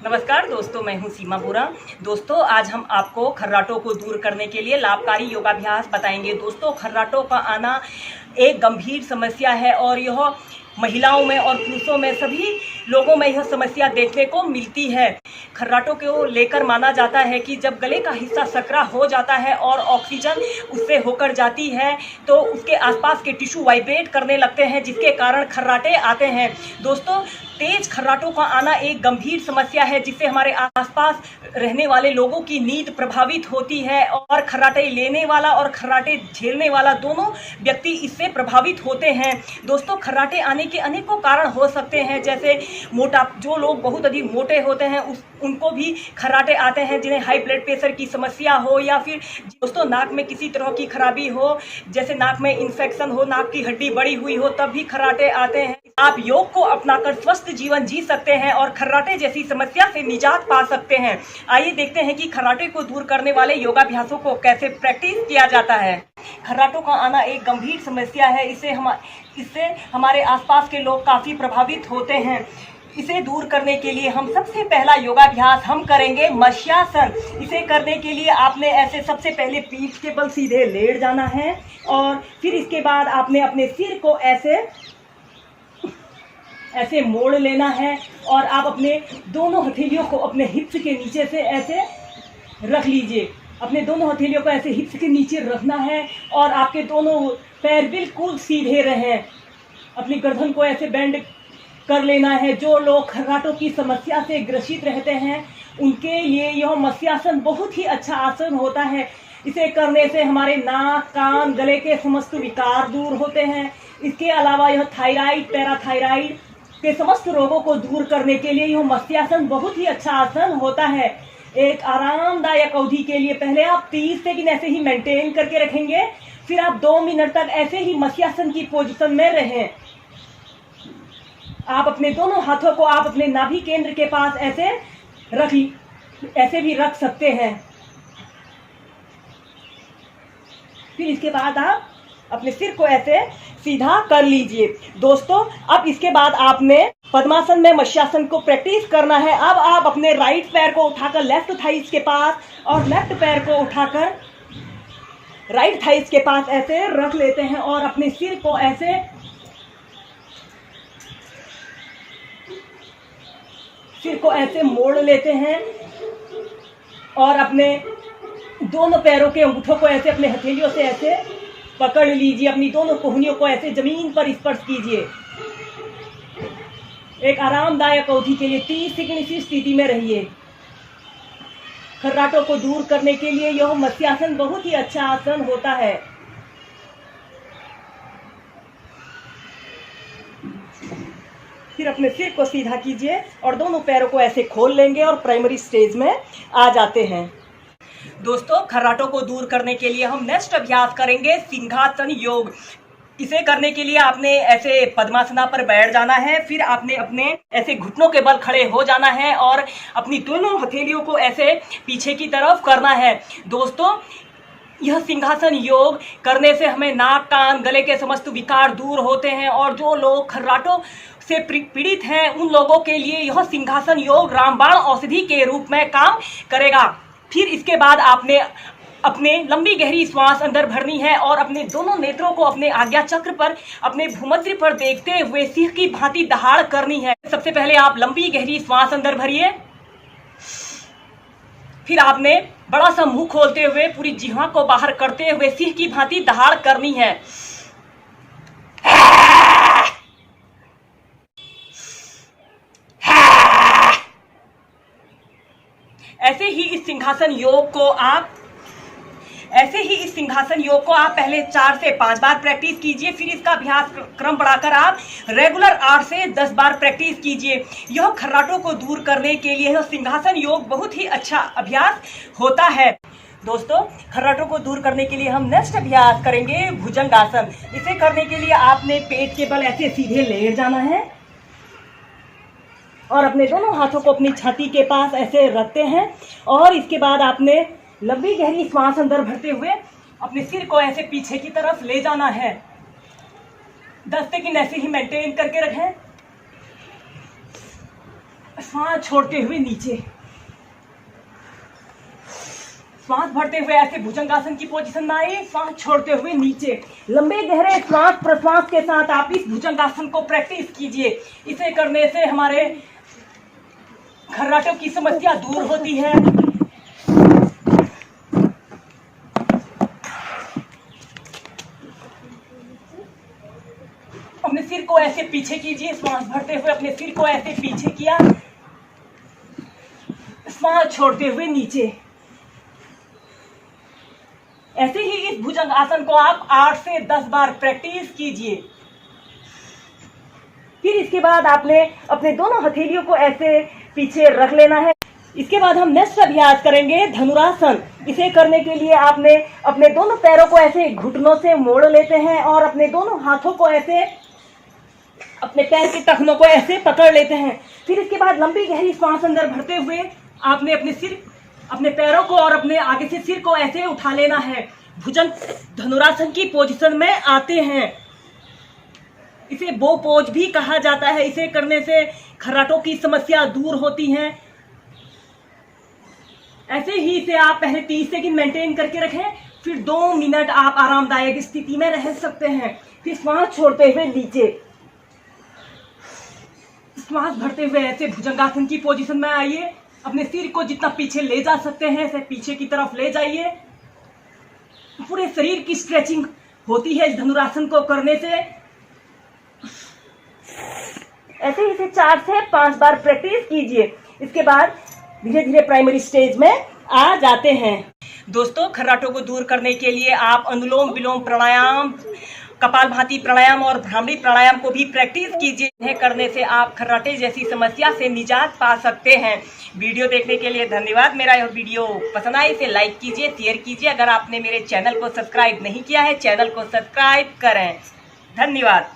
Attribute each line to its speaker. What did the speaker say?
Speaker 1: नमस्कार दोस्तों, मैं हूं सीमा बोरा। दोस्तों, आज हम आपको खर्राटों को दूर करने के लिए लाभकारी योगाभ्यास बताएंगे। दोस्तों, खर्राटों का आना एक गंभीर समस्या है और यह महिलाओं में और पुरुषों में सभी लोगों में यह समस्या देखने को मिलती है। खर्राटों को लेकर माना जाता है कि जब गले का हिस्सा सकरा हो जाता है और ऑक्सीजन उससे होकर जाती है तो उसके आसपास के टिश्यू वाइब्रेट करने लगते हैं, जिसके कारण खर्राटे आते हैं। दोस्तों, तेज खर्राटों का आना एक गंभीर समस्या है जिससे हमारे आसपास रहने वाले लोगों की नींद प्रभावित होती है और खर्राटे लेने वाला और खर्राटे झेलने वाला दोनों व्यक्ति इससे प्रभावित होते हैं। दोस्तों, खर्राटे आने के अनेकों कारण हो सकते हैं, जैसे जो लोग बहुत अधिक मोटे होते हैं उनको भी खर्राटे आते हैं, जिन्हें हाई ब्लड प्रेशर की समस्या हो या फिर दोस्तों नाक में किसी तरह की खराबी हो, जैसे नाक में इन्फेक्शन हो, नाक की हड्डी बड़ी हुई हो, तब भी खर्राटे आते हैं। आप योग को अपनाकर स्वस्थ जीवन जी सकते हैं और खर्राटे जैसी समस्या से निजात पा सकते हैं। आइए देखते हैं कि खर्राटे को दूर करने वाले योगाभ्यासों को कैसे प्रैक्टिस किया जाता है। खर्राटों का आना एक गंभीर समस्या है। इससे हमारे आसपास के लोग काफ़ी प्रभावित होते हैं। इसे दूर करने के लिए हम सबसे पहला योगाभ्यास हम करेंगे मत्स्यासन। इसे करने के लिए आपने ऐसे सबसे पहले पीठ के बल सीधे लेट जाना है और फिर इसके बाद आपने अपने सिर को ऐसे मोड़ लेना है और आप अपने दोनों हथेलियों को अपने हिप्स के नीचे से ऐसे रख लीजिए। अपने दोनों हथेलियों को ऐसे हिप्स के नीचे रखना है और आपके दोनों पैर बिल्कुल सीधे रहें। अपनी गर्दन को ऐसे बेंड कर लेना है। जो लोग खर्राटों की समस्या से ग्रसित रहते हैं उनके लिए यह मत्स्यासन बहुत ही अच्छा आसन होता है। इसे करने से हमारे नाक, कान, गले के समस्त विकार दूर होते हैं। इसके अलावा यह थायराइड, पैराथायराइड के समस्त रोगों को दूर करने के लिए यह मत्स्यासन बहुत ही अच्छा आसन होता है। एक आरामदायक अवधि के लिए पहले आप 30 सेकंड ऐसे ही मेंटेन करके रखेंगे, फिर आप 2 मिनट तक ऐसे ही मत्स्यासन की पोजीशन में रहें। आप अपने दोनों हाथों को आप अपने नाभि केंद्र के पास ऐसे भी रख सकते हैं। फिर इसके बाद आप अपने सिर को ऐसे सीधा कर लीजिए। दोस्तों, अब इसके बाद आपने पद्मासन में मत्स्यासन को प्रैक्टिस करना है। अब आप अपने राइट पैर को उठाकर लेफ्ट थाइस के पास और लेफ्ट पैर को उठाकर राइट थाइस के पास ऐसे रख लेते हैं और अपने सिर को ऐसे मोड़ लेते हैं और अपने दोनों पैरों के अंगूठों को ऐसे अपने हथेलियों से ऐसे पकड़ लीजिए। अपनी दोनों कोहनियों को ऐसे जमीन पर स्पर्श कीजिए। एक आरामदायक अवधि के लिए 30 सेकंड इसी स्थिति में रहिए। खर्राटों को दूर करने के लिए यह मत्स्यासन बहुत ही अच्छा आसन होता है। फिर अपने सिर को सीधा कीजिए और दोनों पैरों को ऐसे खोल लेंगे और प्राइमरी स्टेज में आ जाते हैं। दोस्तों, खर्राटों को दूर करने के लिए हम नेक्स्ट अभ्यास करेंगे सिंहासन योग। इसे करने के लिए आपने ऐसे पद्मासना पर बैठ जाना है। फिर आपने अपने ऐसे घुटनों के बल खड़े हो जाना है और अपनी दोनों हथेलियों को ऐसे पीछे की तरफ करना है। दोस्तों, यह सिंहासन योग करने से हमें नाक, कान, गले के समस्त विकार दूर होते हैं और जो लोग खर्राटों से पीड़ित हैं उन लोगों के लिए यह सिंहासन योग रामबाण औषधि के रूप में काम करेगा। फिर इसके बाद आपने अपने लंबी गहरी श्वास अंदर भरनी है और अपने दोनों नेत्रों को अपने आज्ञा चक्र पर अपने भूमध्य पर देखते हुए सिंह की भांति दहाड़ करनी है। सबसे पहले आप लंबी गहरी श्वास अंदर भरिए। फिर आपने बड़ा सा मुंह खोलते हुए पूरी जिह्वा को बाहर करते हुए सिंह की भांति दहाड़ करनी है। ऐसे ही इस सिंहासन योग को आप पहले 4 से 5 बार प्रैक्टिस कीजिए। फिर इसका अभ्यास क्रम बढ़ाकर आप रेगुलर 8 से 10 बार प्रैक्टिस कीजिए। यह खर्राटों को दूर करने के लिए यह सिंहासन योग बहुत ही अच्छा अभ्यास होता है। दोस्तों, खर्राटों को दूर करने के लिए हम नेक्स्ट अभ्यास करेंगे भुजंगासन। इसे करने के लिए आपने पेट के बल ऐसे सीधे लेट जाना है और अपने दोनों हाथों को अपनी छाती के पास ऐसे रखते हैं और इसके बाद आपने लंबी गहरी श्वास अंदर भरते हुए अपने सिर को ऐसे पीछे की तरफ ले जाना है। 10 सेकंड ऐसे ही मेंटेन करके रखें। सांस छोड़ते हुए नीचे, सांस भरते हुए ऐसे भुजंगासन की पोजीशन में आइए, सांस छोड़ते हुए नीचे। लंबे गहरे श्वास प्रश्वास के साथ आप इस भुजंगासन को प्रैक्टिस कीजिए। इसे करने से हमारे खर्राटों की समस्या दूर होती है। अपने सिर को ऐसे पीछे कीजिए, श्वास भरते हुए अपने सिर को ऐसे पीछे किया, श्वास छोड़ते हुए नीचे। ऐसे ही इस भुजंग आसन को आप 8 से 10 बार प्रैक्टिस कीजिए। फिर इसके बाद आपने अपने दोनों हथेलियों को ऐसे पीछे रख लेना है। इसके बाद हम नेक्स्ट अभ्यास करेंगे धनुरासन। इसे करने के लिए आपने अपने दोनों पैरों को ऐसे घुटनों से मोड़ लेते हैं और अपने दोनों हाथों को ऐसे अपने पैर के टखनों को ऐसे पकड़ लेते हैं। फिर इसके बाद लंबी गहरी सांस अंदर भरते हुए आपने अपने पैरों को और अपने आगे से सिर को ऐसे उठा लेना है। भुजंग धनुरासन की पोजीशन में आते हैं। इसे बो पोज भी कहा जाता है। इसे करने से खर्राटों की समस्या दूर होती है। ऐसे ही इसे आप पहले 30 सेकंड मेंटेन करके रखें, फिर 2 मिनट आप आरामदायक स्थिति में रह सकते हैं। फिर श्वास छोड़ते हुए नीचे, श्वास भरते हुए ऐसे भुजंगासन की पोजीशन में आइए। अपने सिर को जितना पीछे ले जा सकते हैं ऐसे पीछे की तरफ ले जाइए। पूरे शरीर की स्ट्रेचिंग होती है इस धनुरासन को करने से। ऐसे ही इसे 4 से 5 बार प्रैक्टिस कीजिए। इसके बाद धीरे धीरे प्राइमरी स्टेज में आ जाते हैं। दोस्तों, खर्राटों को दूर करने के लिए आप अनुलोम विलोम प्राणायाम, कपालभाति प्राणायाम और भ्रामरी प्राणायाम को भी प्रैक्टिस कीजिए। इन्हें करने से आप खर्राटे जैसी समस्या से निजात पा सकते हैं। वीडियो देखने के लिए धन्यवाद। मेरा यह वीडियो पसंद आए इसे लाइक कीजिए, शेयर कीजिए। अगर आपने मेरे चैनल को सब्सक्राइब नहीं किया है, चैनल को सब्सक्राइब करें। धन्यवाद।